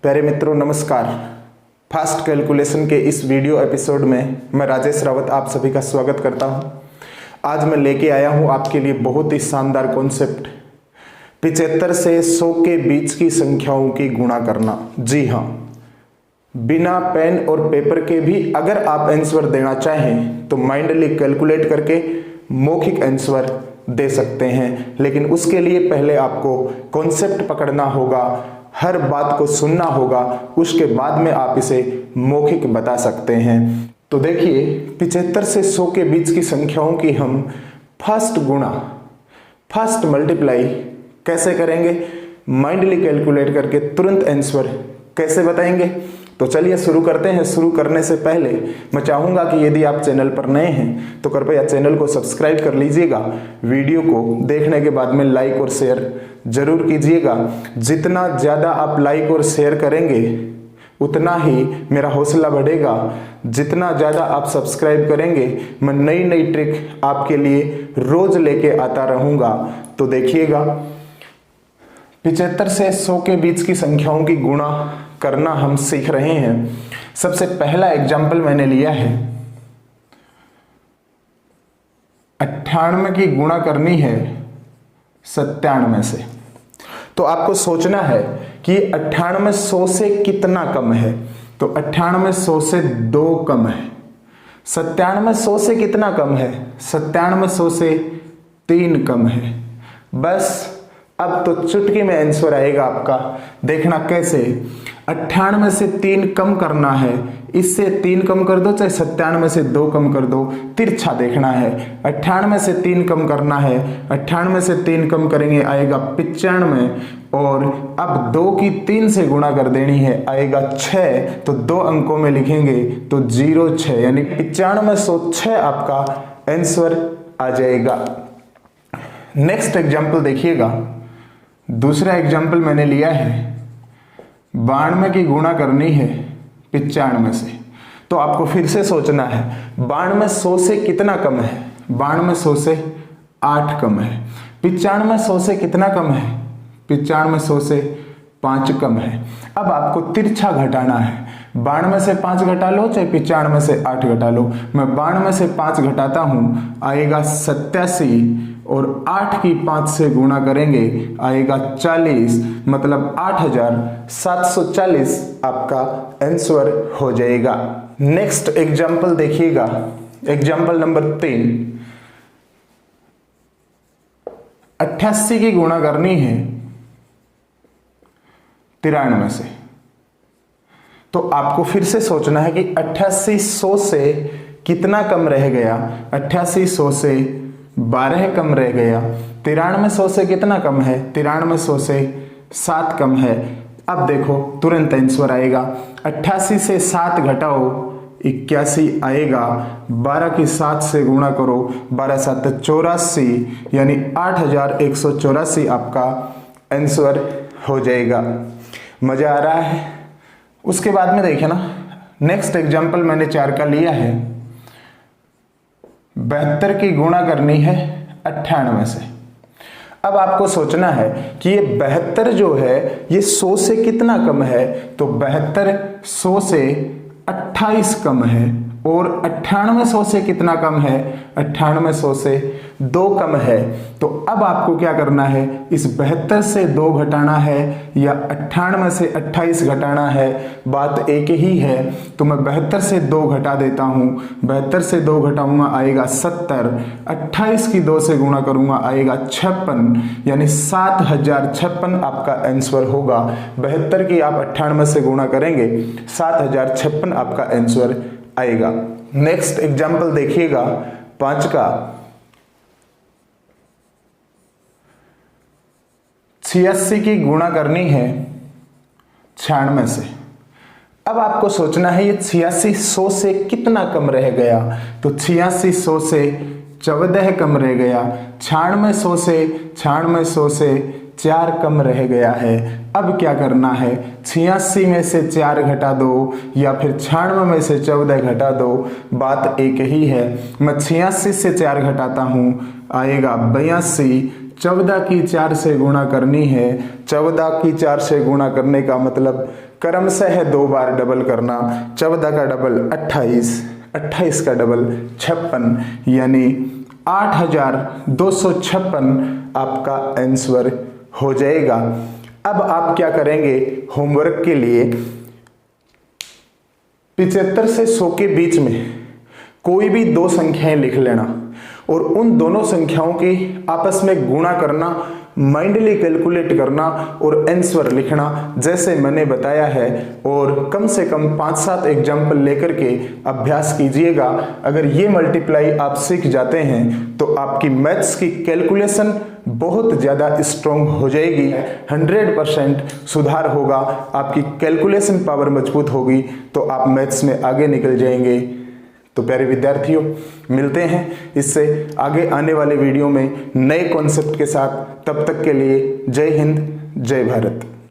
प्यारे मित्रों नमस्कार। फास्ट कैलकुलेशन के इस वीडियो एपिसोड में मैं राजेश रावत आप सभी का स्वागत करता हूं। आज मैं लेके आया हूं आपके लिए बहुत ही शानदार कॉन्सेप्ट, 75 से 100 के बीच की संख्याओं की गुणा करना। जी हाँ, बिना पेन और पेपर के भी अगर आप आंसर देना चाहें तो माइंडली कैलकुलेट करके मौखिक आंसर दे सकते हैं, लेकिन उसके लिए पहले आपको कॉन्सेप्ट पकड़ना होगा, हर बात को सुनना होगा, उसके बाद में आप इसे मौखिक बता सकते हैं। तो देखिए, 75 से 100 के बीच की संख्याओं की हम फास्ट गुणा, फास्ट मल्टीप्लाई कैसे करेंगे, माइंडली कैलकुलेट करके तुरंत आंसर कैसे बताएंगे। तो चलिए शुरू करते हैं। शुरू करने से पहले मैं चाहूंगा कि यदि आप चैनल पर नए हैं तो कृपया चैनल को सब्सक्राइब कर लीजिएगा। वीडियो को देखने के बाद में लाइक और शेयर जरूर कीजिएगा। जितना ज़्यादा आप लाइक और शेयर करेंगे उतना ही मेरा हौसला बढ़ेगा। जितना ज़्यादा आप सब्सक्राइब करेंगे मैं नई नई ट्रिक आपके लिए रोज लेके आता रहूँगा। तो देखिएगा, 75 से 100 के बीच की संख्याओं की गुणा करना हम सीख रहे हैं। सबसे पहला एग्जाम्पल मैंने लिया है, 98 की गुणा करनी है 97 से। तो आपको सोचना है कि 98 100 से कितना कम है। तो 98 100 से 2 कम है। 97 100 से कितना कम है, 97 100 से 3 कम है। बस अब तो चुटकी में आंसर आएगा आपका। देखना कैसे, 98 से 3 कम करना है, इससे 3 कम कर दो, चाहे 97 से 2 कम कर दो, तिरछा देखना है। 98 से 3 कम करना है, 98 से 3 कम करेंगे आएगा 95, और अब 2 की 3 से गुणा कर देनी है, आएगा 6। तो 2 अंकों में लिखेंगे तो 06, यानी 95 106 आपका आंसर आ जाएगा। नेक्स्ट एग्जाम्पल देखिएगा, दूसरा एग्जाम्पल मैंने लिया है, 92 की गुणा करनी है 95 से। तो आपको फिर से सोचना है, 92 100 से कितना कम है, 92 100 से 8 कम है। 95 100 से कितना कम है, 95 100 से 5 कम है। अब आपको तिरछा घटाना है, 92 से 5 घटा लो, चाहे 95 से 8 घटा लो। मैं 92 से 5 घटाता हूं, आएगा 87, और 8 की 5 से गुणा करेंगे आएगा 40, मतलब 8740 आपका आंसर हो जाएगा। नेक्स्ट एग्जाम्पल देखिएगा, एग्जाम्पल नंबर 3, 88 की गुणा करनी है 93 से। तो आपको फिर से सोचना है कि 88 100 से कितना कम रह गया, 88 100 से 12 कम रह गया। 93 100 से कितना कम है, 93 100 से 7 कम है। अब देखो तुरंत आंसर आएगा, 88 से 7 घटाओ 81 आएगा, 12 की 7 से गुणा करो, 12 7 84, यानी 8184 आपका आंसर हो जाएगा। मजा आ रहा है। उसके बाद में देखिए ना, नेक्स्ट एग्जाम्पल मैंने 4 का लिया है, 72 की गुणा करनी है 98 से। अब आपको सोचना है कि ये 72 जो है ये 100 से कितना कम है। तो 72 100 से 28 कम है, और 98 100 से कितना कम है, 98 100 से 2 कम है। तो अब आपको क्या करना है, इस 72 से 2 घटाना है या 98 से 28 घटाना है, बात एक ही है। तो मैं 72 से 2 घटा देता हूँ, 72 से 2 घटाऊंगा आएगा 70, 28 की 2 से गुणा करूंगा आएगा 56, यानी 7056 आपका आंसर होगा। 72 की आप 98 से गुणा करेंगे 7056 आपका आंसर आएगा। नेक्स्ट एग्जाम्पल देखिएगा 5 का, 86 की गुणा करनी है 96 से। अब आपको सोचना है ये 86 100 से कितना कम रह गया। तो 86 100 से 14 कम रह गया, 96 100 से 4 कम रह गया है। अब क्या करना है, 86 में से 4 घटा दो या फिर 96 में से 14 घटा दो, बात एक ही है। मैं 86 से 4 घटाता हूँ आएगा 82, 14 की 4 से गुणा करनी है। 14 की 4 से गुणा करने का मतलब क्रमशः है 2 बार डबल करना। 14 का डबल 28, 28 का डबल 56, यानी 8256 आपका आंसर हो जाएगा। अब आप क्या करेंगे, होमवर्क के लिए 75 से 100 के बीच में कोई भी 2 संख्याएं लिख लेना और उन दोनों संख्याओं की आपस में गुणा करना, माइंडली कैलकुलेट करना और आंसर लिखना जैसे मैंने बताया है। और कम से कम 5-7 एग्जाम्पल लेकर के अभ्यास कीजिएगा। अगर ये मल्टीप्लाई आप सीख जाते हैं तो आपकी मैथ्स की कैलकुलेशन बहुत ज़्यादा स्ट्रॉन्ग हो जाएगी। 100% सुधार होगा, आपकी कैलकुलेशन पावर मजबूत होगी तो आप मैथ्स में आगे निकल जाएंगे। तो प्यारे विद्यार्थियों, मिलते हैं इससे आगे आने वाले वीडियो में नए कॉन्सेप्ट के साथ। तब तक के लिए जय हिंद, जय भारत।